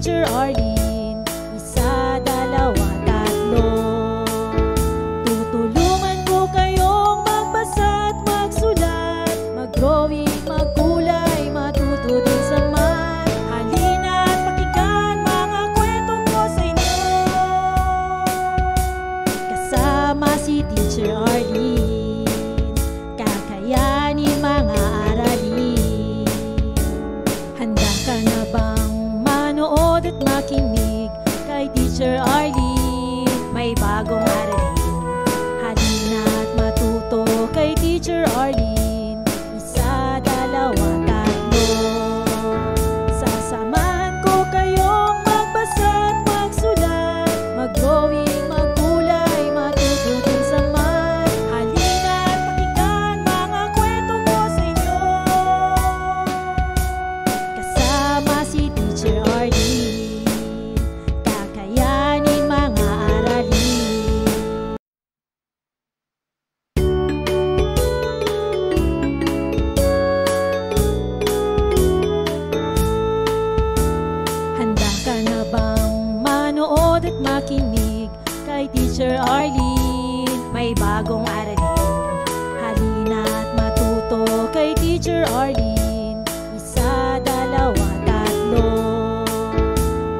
Teacher Arlene. Isa, dalawa, tatlo. Tutulungan ko kayong magbasa at magsulat, mag-drawing, magkulay, matuto din sa math. Halina at pakinggan mga kwento ko sa inyo. Kasama si Teacher Arlene, kakayanin mga aralin. Handa ka na bang manood at makinig kay Teacher Arlene? May bagong aralin. Halina at matuto kay Teacher Arlene. Isa, dalawa, tatlo. Sasamahan ko kayong magbasa at magsulat, mag-drawing, magkulay, matuto din sa math. Halina at pakinggan mga kwento ko sa inyo. Kasama si Teacher Arlene, kakayanin mga aralin. Handa ka na bang manood at makinig kay Teacher Arlene? May bagong aralin. Halina at matuto kay Teacher Arlene. Isa, dalawa, tatlo.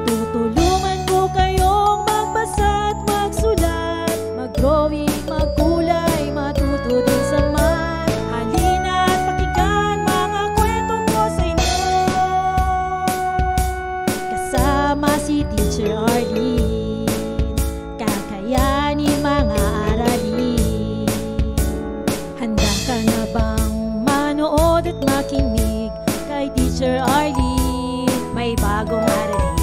Tutulungan ko kayong magbasa at magsulat, mag-drawing, magkulay, matuto din sa math. Halina at pakinggan mga kwento ko sa inyo. Kasama si Teacher Arlene, kakayanin mga aralin. Handa ka na bang manood at makinig kay Teacher Arlene? May bagong aralin.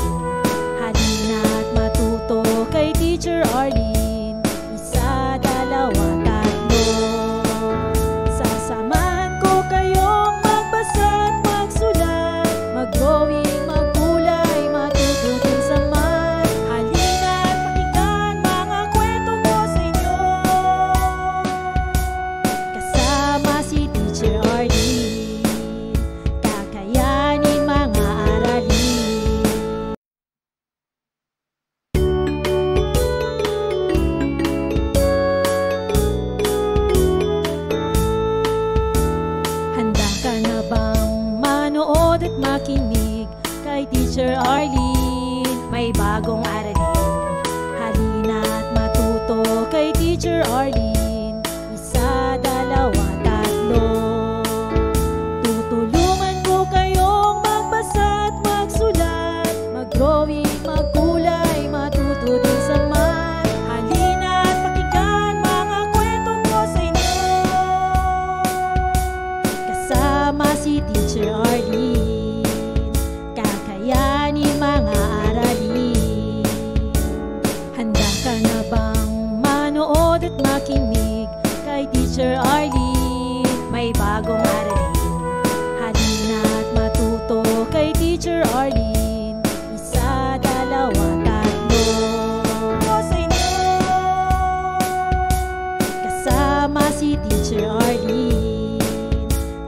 Halina at matuto kay Teacher Arlene. Isa, dalawa, tatlo. Sasamahan ko kayong magbasa at magsulat, mag-drawing, magkulay, matuto din sa math. Halina at pakinggan mga kwento ko sa inyo. Kasama si Teacher Arlene, kakayanin mga aralin. Handa ka na bang manood at makinig kay Teacher Arlene? May bagong aralin. Halina at matuto kay Teacher Arlene. Isa, dalawa, tatlo. Tutulungan ko kayong magbasa at magsulat, mag-drawing, magkulay, matuto din sa math. Halina at pakinggan mga kwento ko sa inyo. Kasama si Teacher Arlene, kakayanin mga aralin. Handa ka na bang manood at makinig kay Teacher Arlene? May bagong aralin. Halina at matuto kay Teacher Arlene. Isa, dalawa, tatlo. Ko sa inyo. Kasama si Teacher Arlene,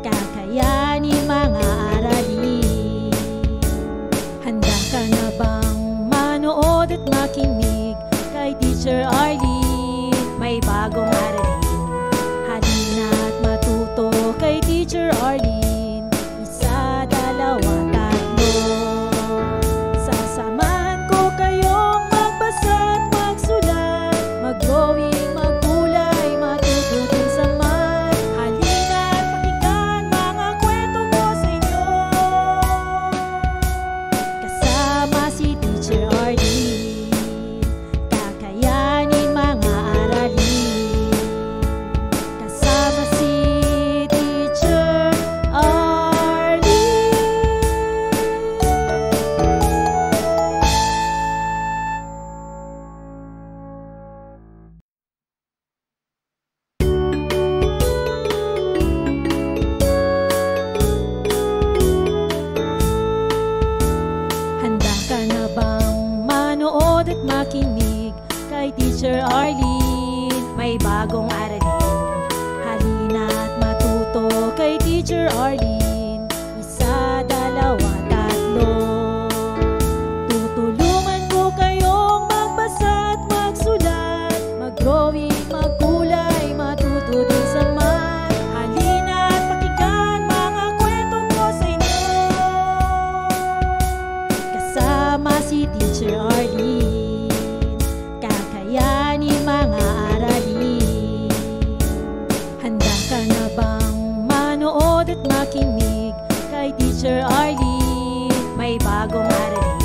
kakayanin mga aralin. Handa ka na bang manood at makinig kay Teacher Arlene? May bagong aralin. Halina at matuto kay Teacher Arlene. Isa, dalawa, tatlo. Sasamahan ko kayong magbasa at magsulat, mag-drawing, magkulay, matuto din sa math. Halina at pakinggan mga kwento ko sa inyo. Kasama si Teacher Arlene, kakayanin mga aralin. Kasama si Teacher Arlene. Handa ka na bang manood at makinig kay Teacher Arlene? May bagong aralin. Halina at matuto kay Teacher Arlene. Isa, dalawa, tatlo. manood at makinig kay Teacher Arlene. May bagong aralin,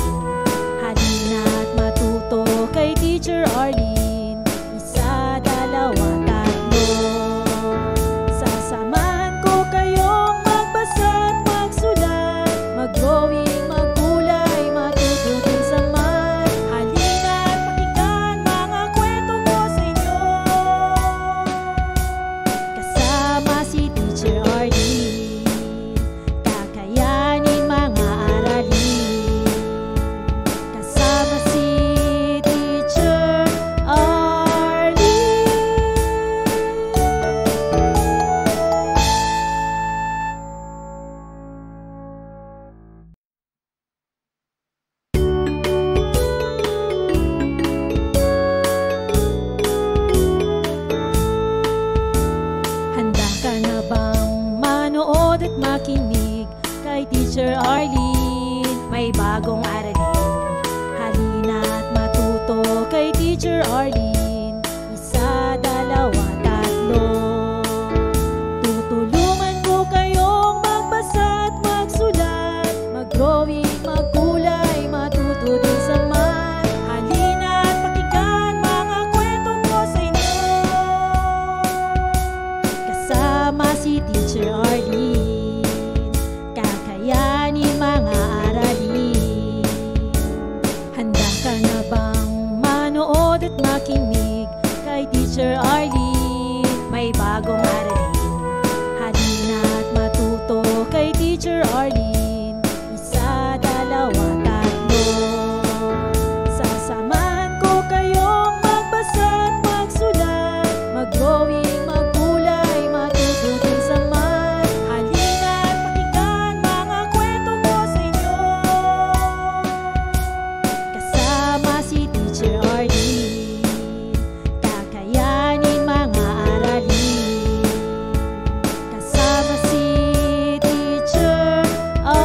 halina't matuto kay Teacher Arlene. Isa, dalawa, tatlo. Sasamahan ko kayong magbasa at magsulat, mag-drawing, magkulay, matuto din sa math. Halina't pakinggan mga kwento ko sa inyo, kasama si Teacher Arlene. Kakayanin mga aralin, kasama si Teacher Arlene. Handa ka na bang manood at makinig kay Teacher Arlene? May bagong aralin, halina't matuto kay Teacher Arlene. Isa, dalawa, tatlo. Tutulungan ko kayong magbasa at magsulat, mag-drawing, magkulay, matuto din sa math. Halina't pakinggan mga kwento ko sa inyo, kasama si Teacher Arlene. Kakayanin mga aralin. Handa ka na bang manood at makinig kay Teacher Arlene? May bagong aralin, halina't matuto kay Teacher Arlene. Isa, dalawa, tatlo. Sasamahan ko kayong magbasa at magsulat, mag-drawing, magkulay, matuto din sa math. Halina't pakinggan mga kwento ko sa inyo, kasama si Teacher Arlene. Kakayanin mga aralin, kasama si Teacher Arlene.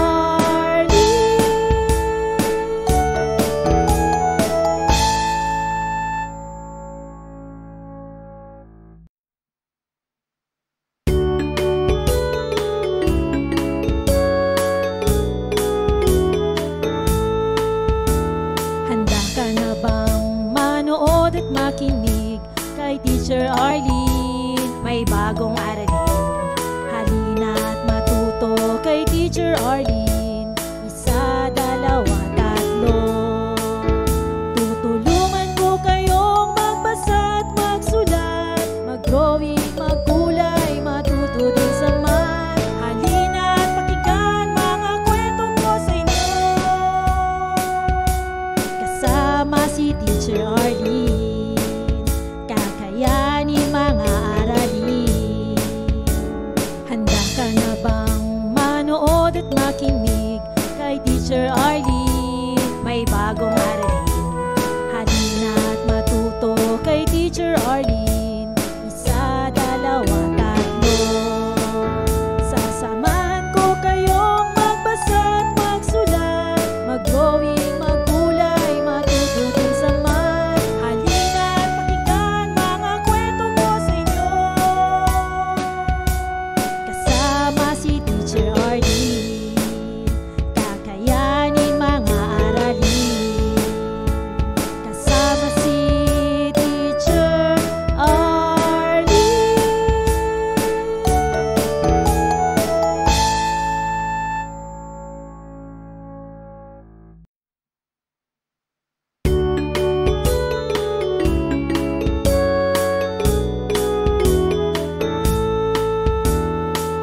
Handa ka na bang manood at makinig kay Teacher Arlene? May bagong aralin, halina't matuto kay Teacher Arlene. Isa, dalawa, tatlo. Tutulungan ko kayong magbasa at magsulat, mag-drawing, magkulay, matuto din sa math. Halina't pakinggan mga kwento ko sa inyo, kasama si Teacher Arlene. Kakayanin mga aralin. Handa ka na bang manood at makinig kay Teacher Arlene? May bagong aralin, halina't matuto kay Teacher Arlene. Isa, dalawa, tatlo. Sasamahan ko kayong magbasa at magsulat, mag-drawing, magkulay, matuto din sa math. Halina't pakinggan mga kwento ko sa inyo, kasama si Teacher Arlene. Kakayanin mga aralin, kasama si Teacher Arlene.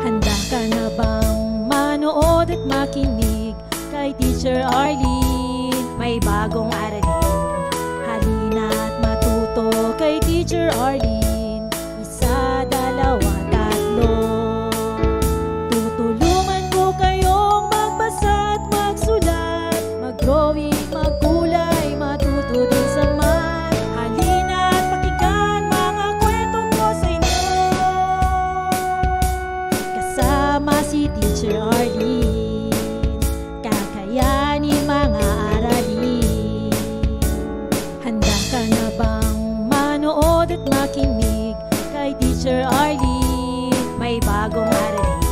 Handa ka na bang manood at makinig kay Teacher Arlene? May bagong aralin, halina't matuto kay Teacher Arlene. Isa, dalawa, tatlo. Tutulungan ko kayong magbasa at magsulat, mag-drawing, magkulay, matuto din sa math. Halina't pakinggan mga kwento ko sa inyo, kasama si Teacher Arlene. Kakayanin mga aralin. Handa ka na bang manood at makinig kay Teacher Arlene? May bagong aralin,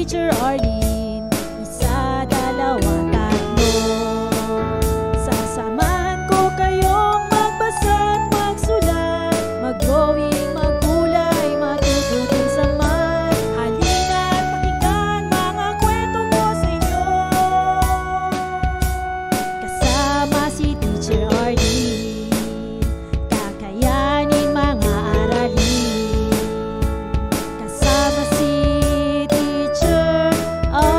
Teacher Arlene. Isa, dalawa, tatlo. Sasamahan ko kayong magbasa at magsulat, mag-drawing, maggulay, matuto din sa math. Halina't pakinggan mga kwento ko sa inyo. Kasama si Teacher Arlene, kakayanin mga aralin. Kasama si Teacher Arlene.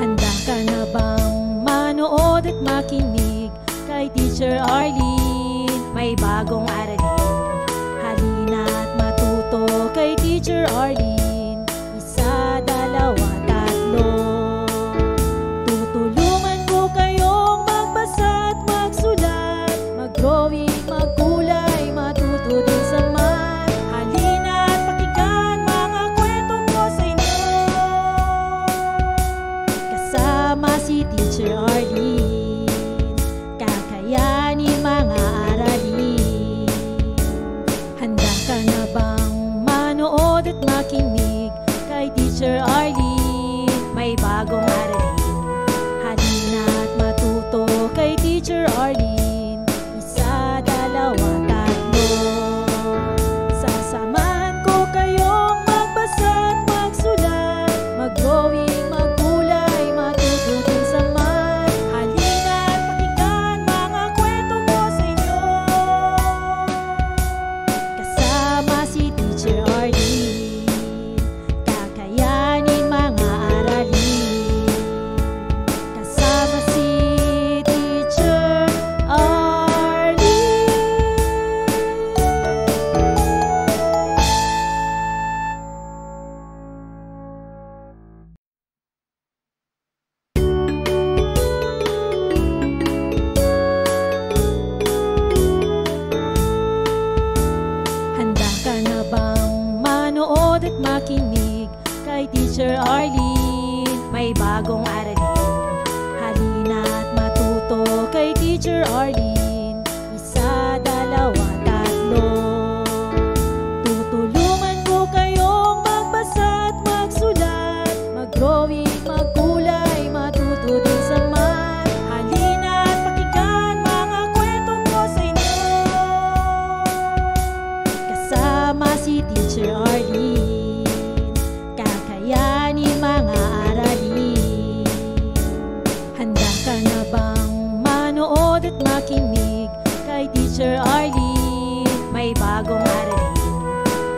Handa ka na bang manood at makinig kay Teacher Arlene? May bagong aralin. Halina't matuto kay Teacher Arlene. Isa, dalawa, tatlo. Tutulungan ko kayong magbasa at magsulat, mag-drawing, maggulay, matuto din sa math. Halina't pakinggan mga kwento ko sa inyo. Kasama si Teacher Arlene, kakayanin mga aralin. Handa ka na bang manood at makinig kay Teacher Arlene? May bagong aralin. Halina't matuto kay Teacher Arlene. Isa, dalawa, tatlo. Sasamahan ko kayong magbasa at magsulat, mag-drawing, maggulay, matuto din sa math. Halina't pakinggan mga kwento ko sa inyo. Kasama si Teacher Arlene, kakayanin mga aralin. Kasama si Teacher Arlene. Handa ka na bang manood at makinig kay Teacher Arlene? May bagong aralin. Halina't matuto kay Teacher Arlene. Isa, dalawa, tatlo. Tutulungan ko kayong magbasa at magsulat, mag-drawing, maggulay, matuto din sa math. Halina't pakinggan mga kwento ko sa inyo. Kasama si Teacher Arlene, kakayanin mga aralin. Handa ka na bang manood at makinig kay Teacher Arlene? May bagong aralin.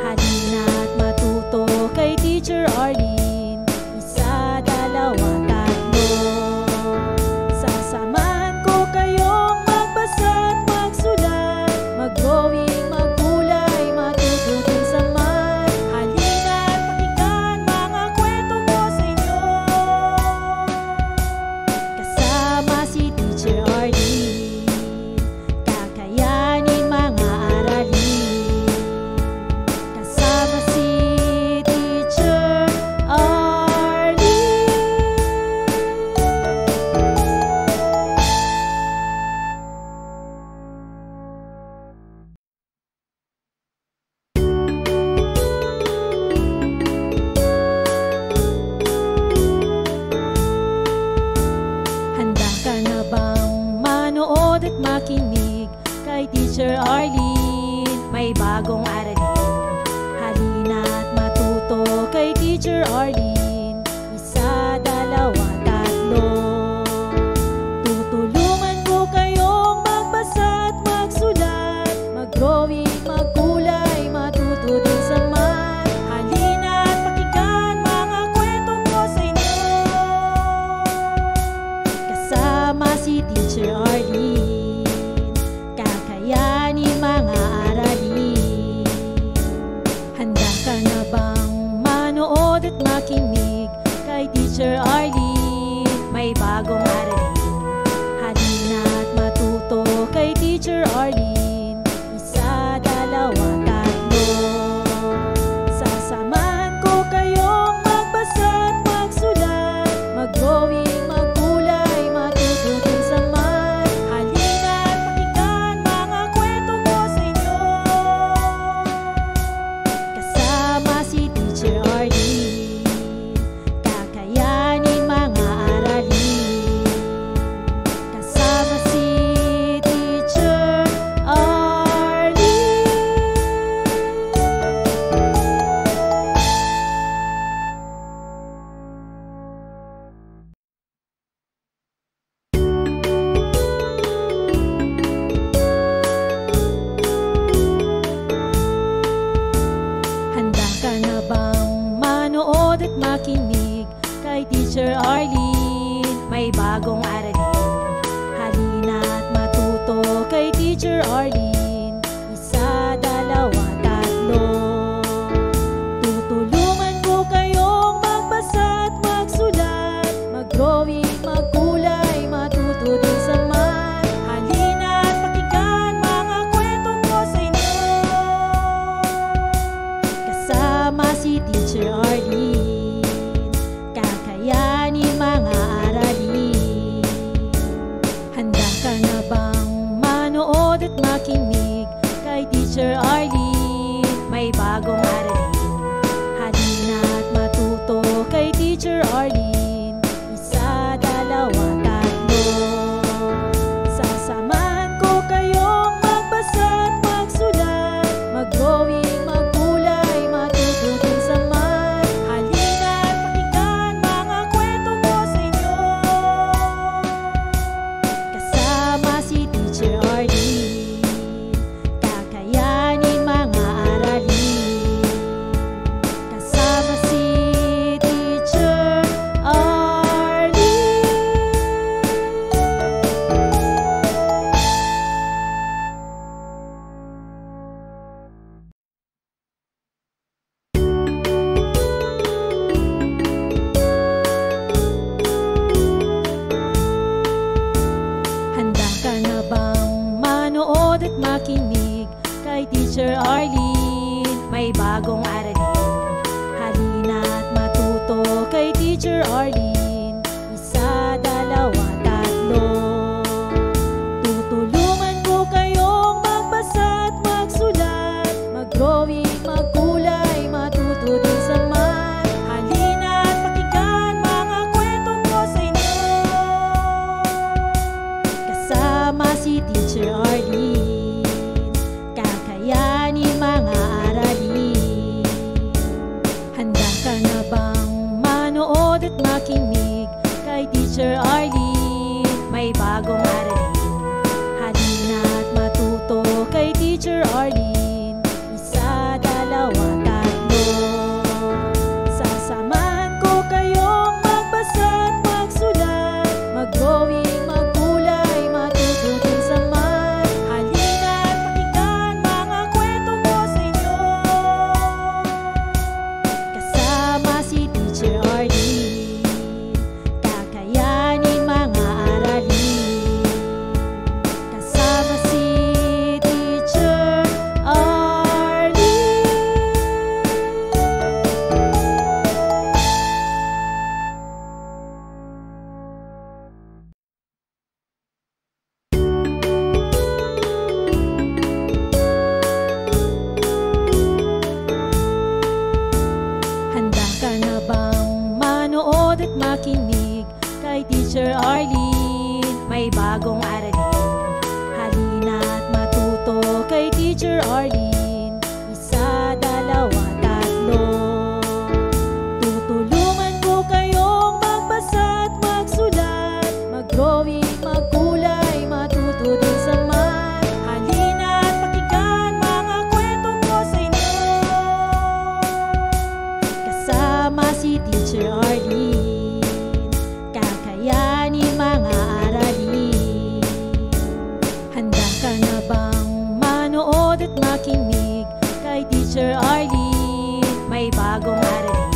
Halina't matuto kay Teacher Arlene. Isa, dalawa, tatlo. Sasamahan ko kayong magbasa at magsulat, mag-drawing, maggulay, matuto din sa math. Halina't pakinggan mga kwento ko sa inyo. Kasama si Teacher Arlene, kakayanin mga aralin. Kasama si Teacher Arlene. Handa ka na bang manood at makinig kay Teacher Arlene? May bagong aralin. Halina't matuto kay Teacher Arlene. Isa, dalawa, tatlo. Tutulungan ko kayong magbasa at magsulat, mag-drawing, maggulay, matuto din sa math. Halina't pakinggan mga kwento ko sa inyo. Kasama si Teacher Arlene, kakayanin mga aralin. Teacher Arlene, may bagong aralin. Halina't matuto kay Teacher Arlene. Isa, dalawa, tatlo. Tutulungan ko kayong magbasa at magsulat, mag-drawing, magkulay, matuto din sa math. Halina't pakinggan mga kwento ko sa inyo. Kasama si Teacher Arlene, kakayanin mga aralin. Handa ka na bang manood at makinig kay Teacher Arlene? May bagong aralin. Halina't matuto kay Teacher Arlene. Isa, dalawa, tatlo. Sasamahan ko kayong magbasa at magsulat, mag-drawing, magkulay, matuto din sa math. Halina't pakinggan mga kwento ko sa inyo. Kasama si Teacher Arlene, kakayanin mga aralin. Kasama si Teacher Arlene. Handa ka na bang manood at makinig kay Teacher Arlene? May bagong aralin. Halina't matuto kay Teacher Arlene. Isa, dalawa, tatlo. Tutulungan ko kayong magbasa at magsulat, mag-drawing, magkulay, matuto din sa math. Halina't pakinggan mga kwento ko sa inyo. Kasama si Teacher Arlene, kakayanin mga aralin. Handa ka na bang manood at makinig kay Teacher Arlene? May bagong aralin. Halina't matuto kay Teacher Arlene. Isa, dalawa, tatlo. Sasamahan ko kayong magbasa at magsulat, mag-drawing, magkulay, matuto din sa math. Halina't pakinggan mga kwento ko sa inyo. Kasama si Teacher Arlene, kakayanin mga aralin. Kasama si Teacher Arlene. Handa ka na bang manood at makinig kay Teacher Arlene? May bagong aralin. Halina't matuto kay Teacher Arlene. Isa, dalawa, tatlo. Tutulungan ko kayong magbasa at magsulat, mag-drawing, magkulay, matuto din sa math. Halina't pakinggan mga kwento ko sa inyo. Kasama si Teacher Arlene, kakayanin mga aralin. Handa ka na bang manood at makinig kay Teacher Arlene? May bagong aralin.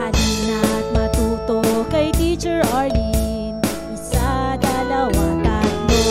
Halina't matuto kay Teacher Arlene. Isa, dalawa, tatlo.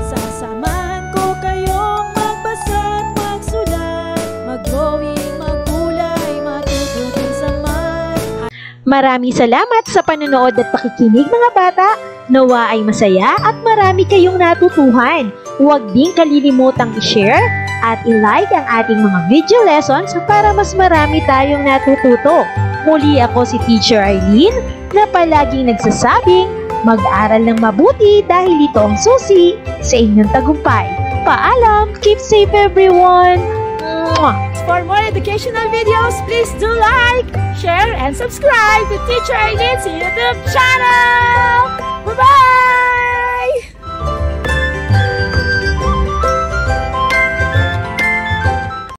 Sasamahan ko kayong magbasa at magsulat, mag-drawing, magkulay, matuto din sa math. Maraming salamat sa panonood at pakikinig mga bata. Nawa ay masaya at marami kayong natutuhan. Huwag din kalilimutang i-share at i-like ang ating mga video lessons para mas marami tayong natututo. Muli ako si Teacher Arlene na palaging nagsasabing mag-aral ng mabuti dahil ito ang susi sa inyong tagumpay. Paalam! Keep safe everyone! Mwah! For more educational videos, please do like, share, and subscribe to Teacher Arlene's YouTube channel!